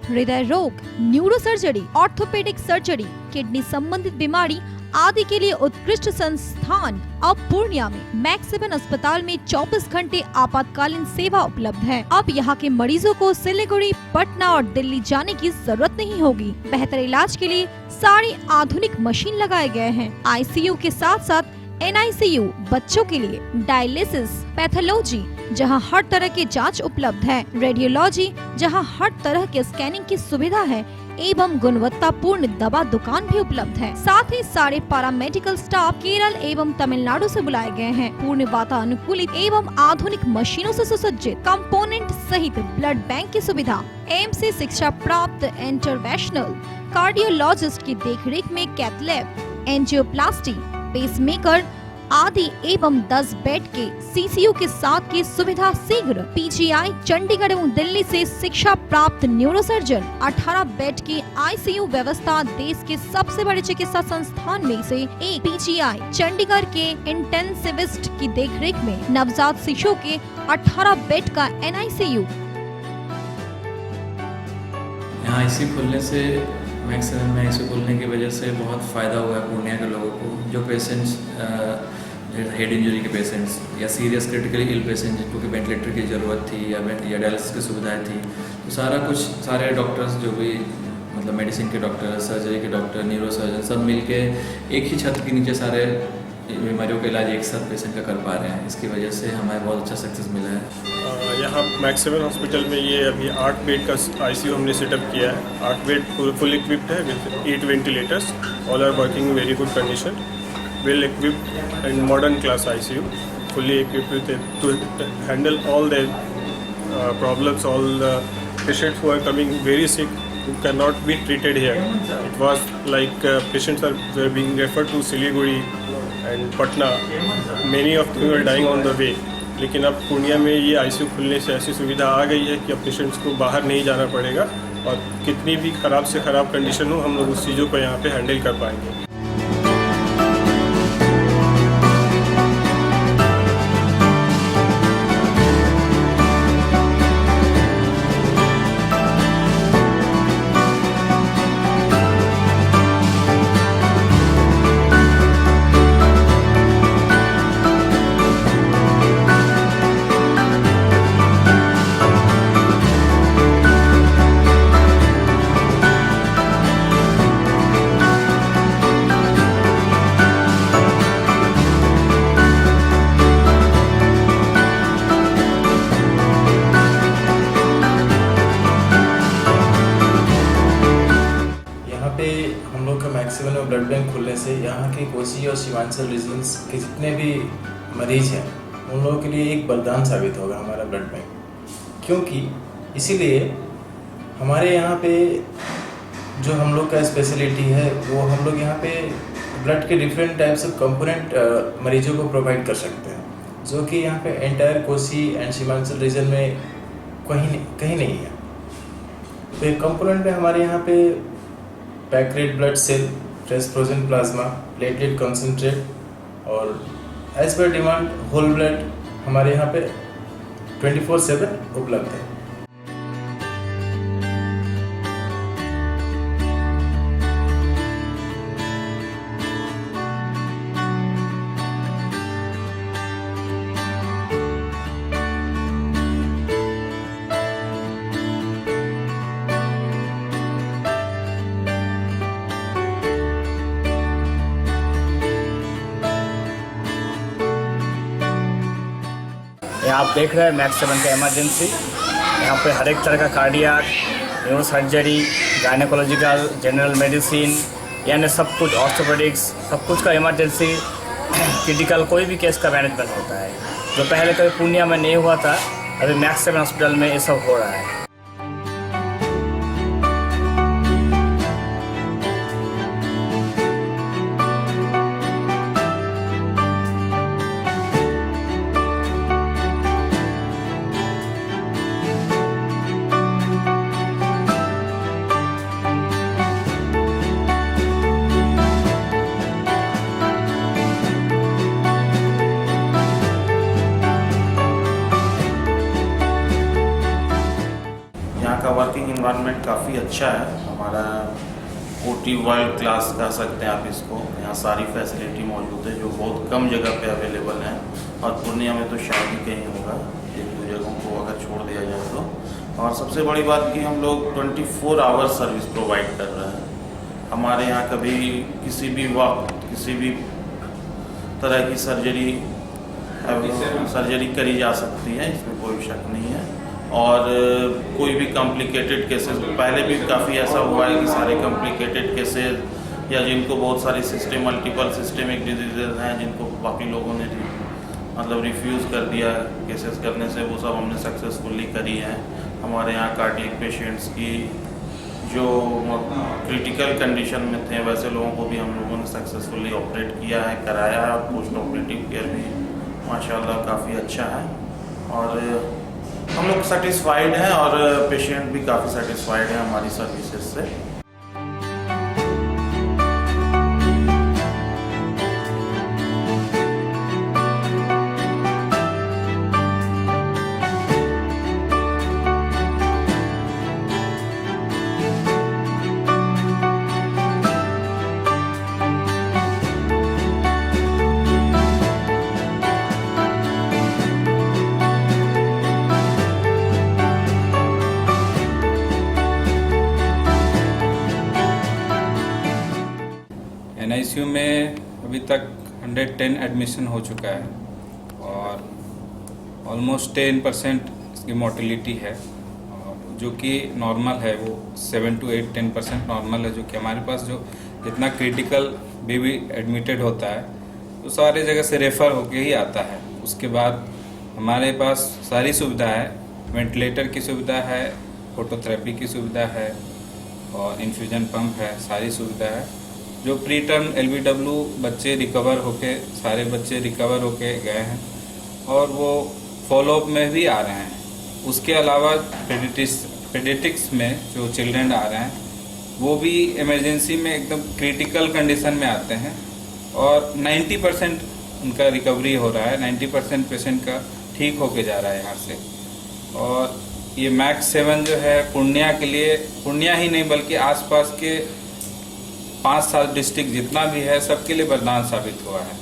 हृदय रोग, neuro surgery, orthopaedic surgery, kidney संबंधित बीमारी आदि के लिए उत्कृष्ट संस्थान अब पूर्णिया में मैक्स7 अस्पताल में 24 घंटे आपातकालीन सेवा उपलब्ध है। अब यहाँ के मरीजों को सिलीगुड़ी, पटना और दिल्ली जाने की जरूरत नहीं होगी। बेहतर इलाज के लिए सारी आधुनिक मशीन लगाए गए हैं। आईसीयू के साथ साथ NICU, बच्चों के लिए डायलिसिस, पैथोलॉजी जहां हर तरह की जांच उपलब्ध है, रेडियोलॉजी जहां हर तरह के स्कैनिंग की सुविधा है एवं गुणवत्तापूर्ण दवा दुकान भी उपलब्ध है। साथ ही सारे पैरामेडिकल स्टाफ केरल एवं तमिलनाडु से बुलाए गए हैं। पूर्ण वातानुकूलित एवं आधुनिक मशीनों से सुसज्जित कंपोनेंट सहित ब्लड बैंक की सुविधा, एम्स से शिक्षा प्राप्त इंटरवेंशनल कार्डियोलॉजिस्ट की देखरेख में कैथ लैब, एंजियोप्लास्टी, पेसमेकर आदि एवं 10 बेड के CCU के साथ की सुविधा शीघ्र। PGI चंडीगढ़ एवं दिल्ली से शिक्षा प्राप्त न्यूरोसर्जन, 18 बेड की ICU व्यवस्था देश के सबसे बड़े चिकित्सा संस्थान में से एक। PGI चंडीगढ़ के इंटेंसिविस्ट की देखरेख में नवजात शिशुओं के 18 बेड का NICU। यहाँ ICU खुलने से मैक्स7 में ICU खुलने की वजह से बहुत फ़ायदा हुआ है पूर्णिया के लोगों को। जो पेशेंट्स हेड इंजरी के पेशेंट्स या सीरियस क्रिटिकली इल पेशेंट जिनको वेंटिलेटर की ज़रूरत थी या डायलिसिस की सुविधाएं थी, तो सारे डॉक्टर्स जो भी मतलब मेडिसिन के डॉक्टर, सर्जरी के डॉक्टर, न्यूरो सर्जन सब मिलके एक ही छत के नीचे सारे बीमारियों का इलाज एक साथ पेशेंट का कर पा रहे हैं। इसकी वजह से हमें बहुत अच्छा सक्सेस मिला है। यहाँ मैक्स7 हॉस्पिटल में ये अभी 8 बेड का ICU हमने सेटअप किया है। 8 बेड फुल इक्विप्ड है with 8 ventilators, all are working very good condition, well equipped and modern class ICU, fully equipped to handle all the problems, all the patients who are coming very sick who cannot be treated here. It was like patients were being referred to Siliguri and Patna. Many of them were dying on the way. लेकिन अब पूर्णिया में ये ICU खुलने से ऐसी सुविधा आ गई है कि अब पेशेंट्स को बाहर नहीं जाना पड़ेगा और कितनी भी ख़राब से ख़राब कंडीशन हो हम लोग उस चीज़ों को यहाँ पे हैंडल कर पाएंगे। हम लोग का मैक्स7 में ब्लड बैंक खुलने से यहाँ के कोसी और सीमांचल रीजन्स के जितने भी मरीज हैं उन लोगों के लिए एक वरदान साबित होगा हमारा ब्लड बैंक, क्योंकि इसीलिए हमारे यहाँ पे जो हम लोग का स्पेशलिटी है वो हम लोग यहाँ पे ब्लड के डिफरेंट टाइप्स ऑफ कंपोनेंट मरीजों को प्रोवाइड कर सकते हैं, जो कि यहाँ पे entire Kosi and Seemanchal region में कहीं नहीं है। तो एक कंपोनेंट है हमारे यहाँ पे pack red blood cell, fresh frozen plasma, platelet concentrate और as per demand whole blood हमारे यहाँ पे 24/7 उपलब्ध है। यहाँ आप देख रहे हैं मैक्स7 का इमरजेंसी। यहाँ पे हर एक तरह का cardiac, neuro surgery, gynaecological, general medicine यानी सब कुछ, ऑर्थोपेडिक्स, सब कुछ का इमरजेंसी क्रिटिकल कोई भी केस का मैनेजमेंट होता है, जो पहले कभी पूर्णिया में नहीं हुआ था। अभी मैक्स7 हॉस्पिटल में ये सब हो रहा है। काफ़ी अच्छा है। हमारा OT वर्ल्ड क्लास कह सकते हैं आप इसको। यहाँ सारी फैसिलिटी मौजूद है जो बहुत कम जगह पे अवेलेबल है, और पूर्णिया में तो शायद ही कहीं होगा, एक दो जगहों को अगर छोड़ दिया जाए तो। और सबसे बड़ी बात कि हम लोग 24 आवर सर्विस प्रोवाइड कर रहे हैं। हमारे यहाँ कभी किसी भी वक्त किसी भी तरह की सर्जरी करी जा सकती है, इसमें कोई शक नहीं है। और कोई भी कॉम्प्लिकेटेड केसेस, पहले भी काफ़ी ऐसा हुआ है कि सारे कॉम्प्लिकेटेड केसेस या जिनको बहुत सारी मल्टीपल सिस्टमिक डिजीज़ हैं जिनको बाकी लोगों ने मतलब रिफ्यूज़ कर दिया केसेस करने से, वो सब हमने सक्सेसफुली करी हैं। हमारे यहाँ कार्डियक पेशेंट्स की जो क्रिटिकल कंडीशन में थे वैसे लोगों को भी हम लोगों ने सक्सेसफुली ऑपरेट किया है, कराया है। पोस्ट ऑपरेटिव केयर भी माशाल्लाह काफ़ी अच्छा है, और हम लोग सेटिस्फाइड हैं और पेशेंट भी काफ़ी सेटिस्फाइड हैं हमारी सर्विसेज से। NICU में अभी तक 110 एडमिशन हो चुका है, और ऑलमोस्ट 10% इसकी मोर्टेलिटी है, और जो कि नॉर्मल है वो 7 to 10% नॉर्मल है। जो कि हमारे पास जो जितना क्रिटिकल बेबी एडमिटेड होता है तो सारे जगह से रेफ़र होके ही आता है। उसके बाद हमारे पास सारी सुविधा है, वेंटिलेटर की सुविधा है, फोटोथेरेपी की सुविधा है, और इन्फ्यूजन पंप है, सारी सुविधा है। जो प्री टर्म LBW बच्चे रिकवर होके, सारे बच्चे रिकवर होके गए हैं, और वो फॉलोअप में भी आ रहे हैं। उसके अलावा पेडियाट्रिक्स में जो चिल्ड्रन आ रहे हैं वो भी इमरजेंसी में एकदम क्रिटिकल कंडीशन में आते हैं, और 90% उनका रिकवरी हो रहा है, 90% पेशेंट का ठीक होके जा रहा है यहाँ से। और ये मैक्स 7 जो है पूर्णिया के लिए, पूर्णिया ही नहीं बल्कि आसपास के 5-7 डिस्ट्रिक्ट जितना भी है सबके लिए वरदान साबित हुआ है।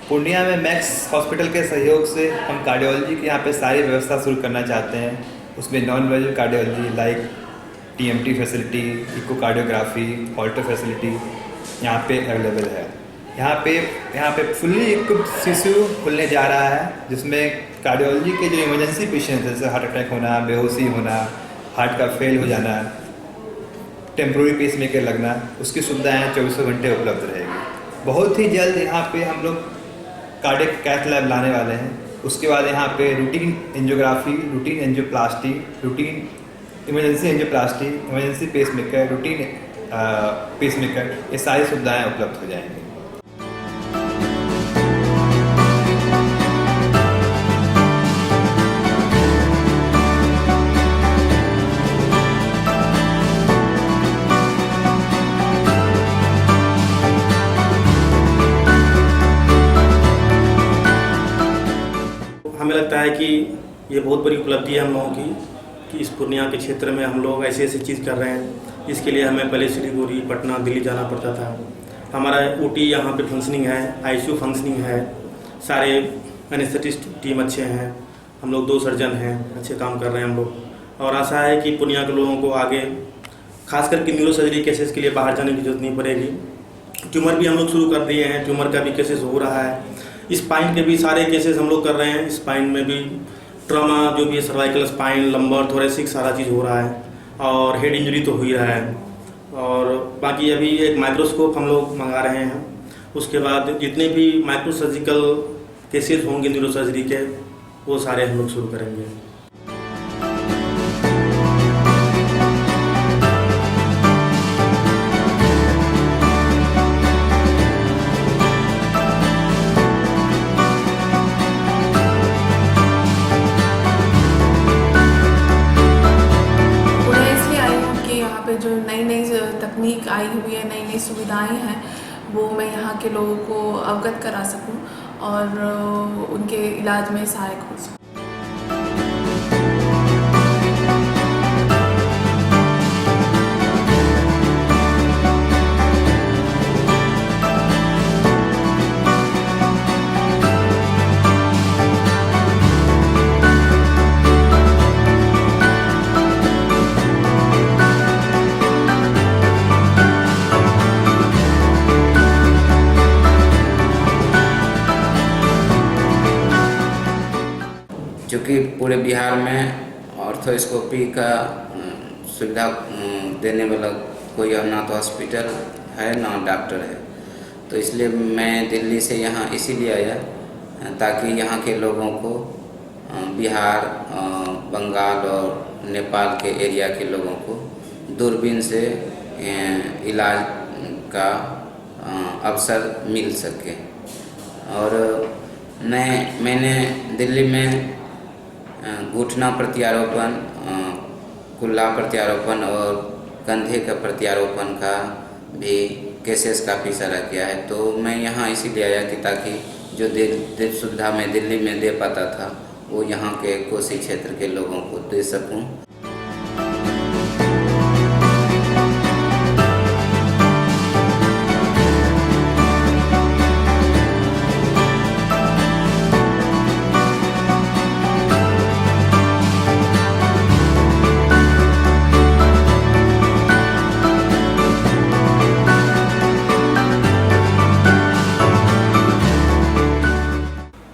पूर्णिया में मैक्स हॉस्पिटल के सहयोग से हम कार्डियोलॉजी की यहाँ पे सारी व्यवस्था शुरू करना चाहते हैं। उसमें non vessel cardiology like TMT facility, echocardiography, halter facility यहाँ पे अवेलेबल है। यहाँ पे फुल्ली इक्विप्ड CCU खुलने जा रहा है, जिसमें कार्डियोलॉजी के जो इमरजेंसी पेशेंट हैं जैसे हार्ट अटैक होना, बेहोशी होना, हार्ट का फेल हो जाना, टेम्प्रोरी पेसमेकर लगना, उसकी सुविधाएँ 24 घंटे उपलब्ध रहेगी। बहुत ही जल्द यहाँ पे हम लोग कार्डियक कैथ लैब लाने वाले हैं। उसके बाद यहाँ पे routine angiography, routine angioplasty, routine emergency angioplasty, emergency pacemaker, routine pacemaker, ये सारी सुविधाएं उपलब्ध हो जाएंगी। हमें लगता है कि ये बहुत बड़ी उपलब्धि है हम लोगों की कि इस पूर्णिया के क्षेत्र में हम लोग ऐसी चीज़ कर रहे हैं। इसके लिए हमें पहले सिलीगुड़ी, पटना, दिल्ली जाना पड़ता था। हमारा OT यहाँ पे फंक्शनिंग है, ICU फंक्शनिंग है, सारे एनेस्थेटिस्ट टीम अच्छे हैं, हम लोग 2 सर्जन हैं, अच्छे काम कर रहे हैं हम लोग। और आशा है कि पूर्णिया के लोगों को आगे खास करके न्यूरो सर्जरी केसेस के लिए बाहर जाने की जरूरत नहीं पड़ेगी। ट्यूमर भी हम लोग शुरू कर दिए हैं, ट्यूमर का भी केसेस हो रहा है। स्पाइन के भी सारे केसेस हम लोग कर रहे हैं। स्पाइन में भी ट्रॉमा जो भी है, सर्वाइकल स्पाइन, लंबर, थोरेसिक, सारा चीज़ हो रहा है, और हेड इंजरी तो हो ही रहा है। और बाकी अभी एक माइक्रोस्कोप हम लोग मंगा रहे हैं। उसके बाद जितने भी माइक्रो सर्जिकल केसेस होंगे न्यूरो सर्जरी के, वो सारे हम लोग शुरू करेंगे। यहाँ पे जो नई नई तकनीक आई हुई है, नई नई सुविधाएं हैं, वो मैं यहाँ के लोगों को अवगत करा सकूँ और उनके इलाज में सहायक हो सकूँ। चूँकि पूरे बिहार में ऑर्थोस्कोपी का सुविधा देने वाला कोई ना तो हॉस्पिटल है ना डॉक्टर है, तो इसलिए मैं दिल्ली से यहाँ इसीलिए आया ताकि यहाँ के लोगों को बिहार, बंगाल और नेपाल के एरिया के लोगों को दूरबीन से इलाज का अवसर मिल सके। और मैंने दिल्ली में घुटना प्रत्यारोपण, कुल्ला प्रत्यारोपण और कंधे का प्रत्यारोपण का भी केसेस काफ़ी सारा किया है। तो मैं यहाँ इसीलिए आया कि ताकि जो सुविधा मैं दिल्ली में दे पाता था वो यहाँ के कोसी क्षेत्र के लोगों को दे सकूँ।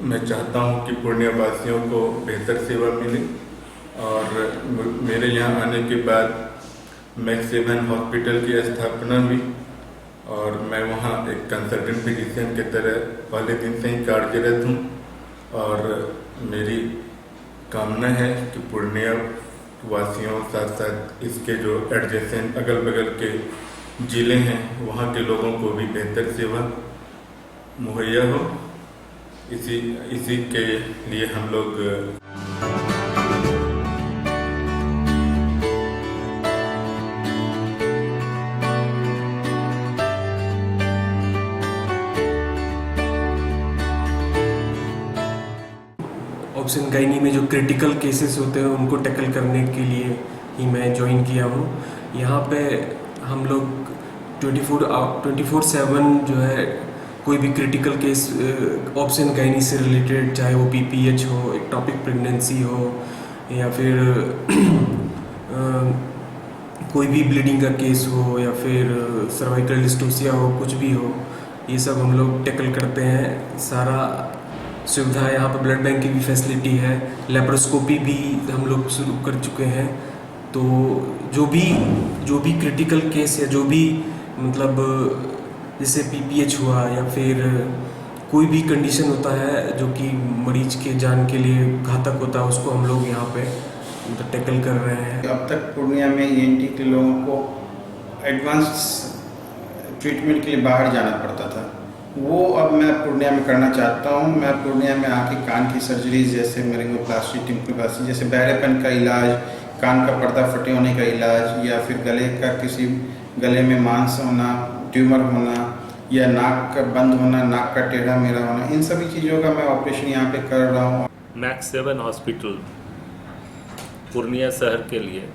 मैं चाहता हूं कि पूर्णिया वासियों को बेहतर सेवा मिले और मेरे यहाँ आने के बाद मैक्स 7 हॉस्पिटल की स्थापना हुई और मैं वहाँ एक कंसल्टेंट फिजिशियन की तरह पहले दिन से ही कार्यरत हूँ। और मेरी कामना है कि पूर्णिया वासियों साथ साथ इसके जो एडजेसेंट अगल बगल के ज़िले हैं वहाँ के लोगों को भी बेहतर सेवा मुहैया हो। इसी के लिए हम लोग ऑप्शन गायनी में जो क्रिटिकल केसेस होते हैं उनको टैकल करने के लिए ही मैं ज्वाइन किया हूँ। यहाँ पे हम लोग 24/7 जो है कोई भी क्रिटिकल केस ऑप्शन गायनी से रिलेटेड, चाहे वो PPH हो, एक्टोपिक प्रेगनेंसी हो या फिर कोई भी ब्लीडिंग का केस हो या फिर सर्वाइकल डिस्टोसिया हो, कुछ भी हो, ये सब हम लोग टैकल करते हैं। सारा सुविधा है यहाँ पर, ब्लड बैंक की भी फैसिलिटी है, लेप्रोस्कोपी भी हम लोग शुरू कर चुके हैं। तो जो भी क्रिटिकल केस या जो भी मतलब जैसे PPH हुआ या फिर कोई भी कंडीशन होता है जो कि मरीज के जान के लिए घातक होता है, उसको हम लोग यहाँ पे मतलब टैकल कर रहे हैं। अब तक पूर्णिया में ENT के लोगों को एडवांस ट्रीटमेंट के लिए बाहर जाना पड़ता था, वो अब मैं पूर्णिया में करना चाहता हूँ। मैं पूर्णिया में आके कान की सर्जरीज जैसे मेरिंगोप्लास्टी, टिम्पलोप्लास्टी, जैसे बहरेपन का इलाज, कान का पर्दा फटे होने का इलाज या फिर गले में मांस होना, ट्यूमर होना या नाक का बंद होना, नाक का टेढ़ा मेढ़ा होना, इन सभी चीज़ों का मैं ऑपरेशन यहाँ पे कर रहा हूँ। मैक्स 7 हॉस्पिटल पूर्णिया शहर के लिए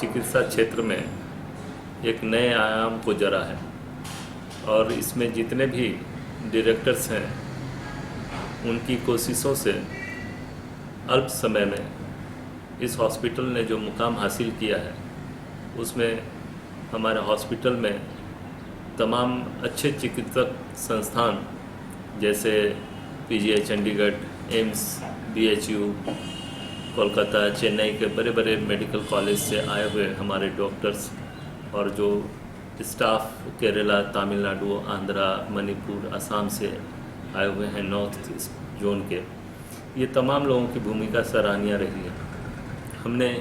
चिकित्सा क्षेत्र में एक नए आयाम को जरा है और इसमें जितने भी डायरेक्टर्स हैं उनकी कोशिशों से अल्प समय में इस हॉस्पिटल ने जो मुकाम हासिल किया है उसमें हमारे हॉस्पिटल में तमाम अच्छे चिकित्सक संस्थान जैसे PGI Chandigarh, AIIMS, BHU, Kolkata, Chennai के बड़े बड़े मेडिकल कॉलेज से आए हुए हमारे डॉक्टर्स और जो स्टाफ केरला, तमिलनाडु, आंध्रा, मणिपुर, असम से आए हुए हैं नॉर्थ ईस्ट जोन के, ये तमाम लोगों की भूमिका सराहनीय रही है। हमने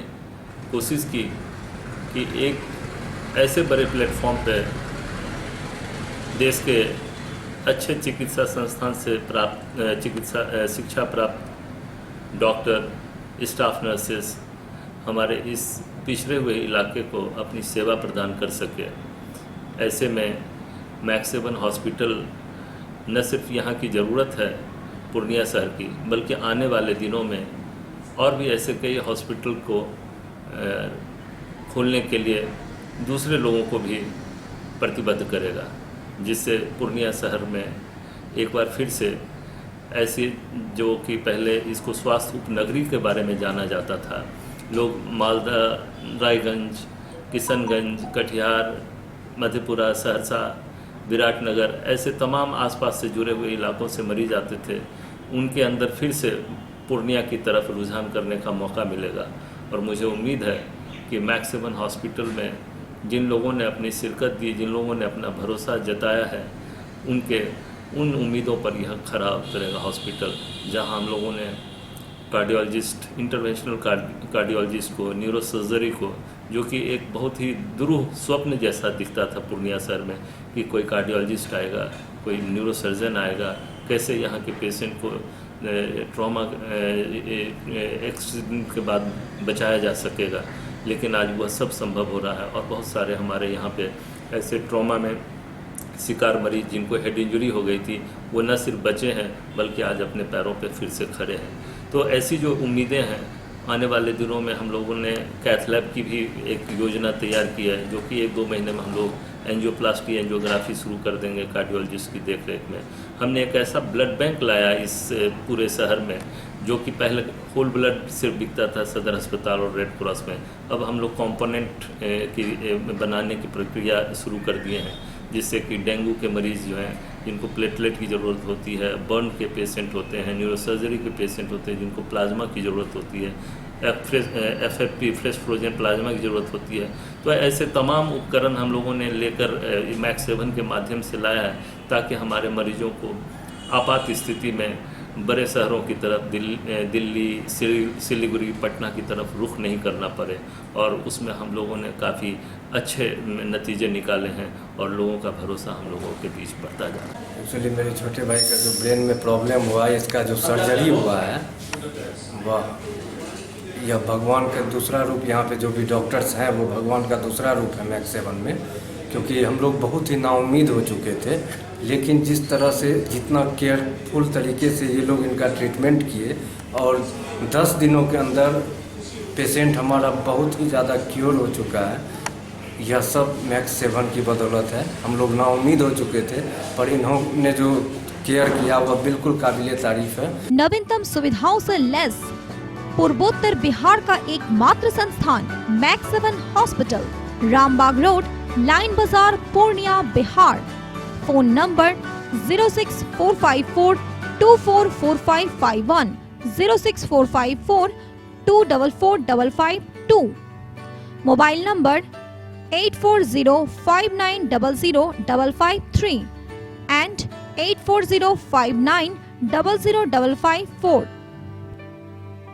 कोशिश की कि एक ऐसे बड़े प्लेटफॉर्म पे देश के अच्छे चिकित्सा संस्थान से प्राप्त शिक्षा प्राप्त डॉक्टर, स्टाफ नर्सेस हमारे इस पिछड़े हुए इलाके को अपनी सेवा प्रदान कर सके। ऐसे में मैक्स 7 हॉस्पिटल न सिर्फ यहाँ की ज़रूरत है पूर्णिया शहर की, बल्कि आने वाले दिनों में और भी ऐसे कई हॉस्पिटल को खोलने के लिए दूसरे लोगों को भी प्रतिबद्ध करेगा, जिससे पूर्णिया शहर में एक बार फिर से ऐसी, जो कि पहले इसको स्वास्थ्य उपनगरी के बारे में जाना जाता था, लोग मालदा, रायगंज, किशनगंज, कटिहार, मधेपुरा, सहरसा, विराटनगर ऐसे तमाम आसपास से जुड़े हुए इलाकों से मरीज आते थे, उनके अंदर फिर से पूर्णिया की तरफ रुझान करने का मौका मिलेगा। और मुझे उम्मीद है कि मैक्स 7 हॉस्पिटल में जिन लोगों ने अपनी शिरकत दी, जिन लोगों ने अपना भरोसा जताया है, उन उम्मीदों पर यह खरा उतरेगा हॉस्पिटल, जहां हम लोगों ने कार्डियोलॉजिस्ट, इंटरवेंशनल कार्डियोलॉजिस्ट को, न्यूरोसर्जरी को, जो कि एक बहुत ही दुरूह स्वप्न जैसा दिखता था पूर्णिया शहर में कि कोई कार्डियोलॉजिस्ट आएगा, कोई न्यूरोसर्जन आएगा, कैसे यहाँ के पेशेंट को ट्रॉमा एक्सीडेंट के बाद बचाया जा सकेगा। लेकिन आज वह सब संभव हो रहा है और बहुत सारे हमारे यहाँ पे ऐसे ट्रॉमा में शिकार मरीज जिनको हेड इंजरी हो गई थी, वो न सिर्फ बचे हैं बल्कि आज अपने पैरों पे फिर से खड़े हैं। तो ऐसी जो उम्मीदें हैं, आने वाले दिनों में हम लोगों ने कैथ लैब की भी एक योजना तैयार की है, जो कि 1-2 महीने में हम लोग एंजियोप्लास्टी, एंजियोग्राफी शुरू कर देंगे कार्डियोलॉजिस्ट की देखरेख में। हमने एक ऐसा ब्लड बैंक लाया इस पूरे शहर में, जो कि पहले होल ब्लड सिर्फ बिकता था सदर अस्पताल और रेड क्रॉस में। अब हम लोग कंपोनेंट की बनाने की प्रक्रिया शुरू कर दिए हैं, जिससे कि डेंगू के मरीज़ जो हैं, जिनको प्लेटलेट की ज़रूरत होती है, बर्न के पेशेंट होते हैं, न्यूरोसर्जरी के पेशेंट होते हैं, जिनको प्लाज्मा की ज़रूरत होती है, FFP फ्रेश फ्रोजन प्लाज्मा की ज़रूरत होती है। तो ऐसे तमाम उपकरण हम लोगों ने लेकर मैक्स 7 के माध्यम से लाया है, ताकि हमारे मरीजों को आपात स्थिति में बड़े शहरों की तरफ दिल्ली, सिलीगुड़ी, पटना की तरफ रुख नहीं करना पड़े। और उसमें हम लोगों ने काफ़ी अच्छे नतीजे निकाले हैं और लोगों का भरोसा हम लोगों के बीच बढ़ता जा रहा है। एक्चुअली मेरे छोटे भाई का जो ब्रेन में प्रॉब्लम हुआ है, इसका जो सर्जरी हुआ है, वह यह भगवान का दूसरा रूप, यहाँ पे जो भी डॉक्टर्स हैं वो भगवान का दूसरा रूप है मैक्स 7 में। क्योंकि हम लोग बहुत ही नाउम्मीद हो चुके थे, लेकिन जिस तरह से जितना केयरफुल तरीके से ये लोग इनका ट्रीटमेंट किए और 10 दिनों के अंदर पेशेंट हमारा बहुत ही ज़्यादा क्योर हो चुका है। यह सब मैक्स 7 की बदौलत है। हम लोग नाउम्मीद हो चुके थे, पर इन्होंने जो केयर किया वह बिल्कुल काबिले तारीफ है। नवीनतम सुविधाओं से लैस पूर्वोत्तर बिहार का एकमात्र संस्थान max 7 hospital, Rambagh road, line Bazar, Purnia, Bihar. Phone number 06454 244551, 06454 244552, mobile number 8405900553 and 8405900554।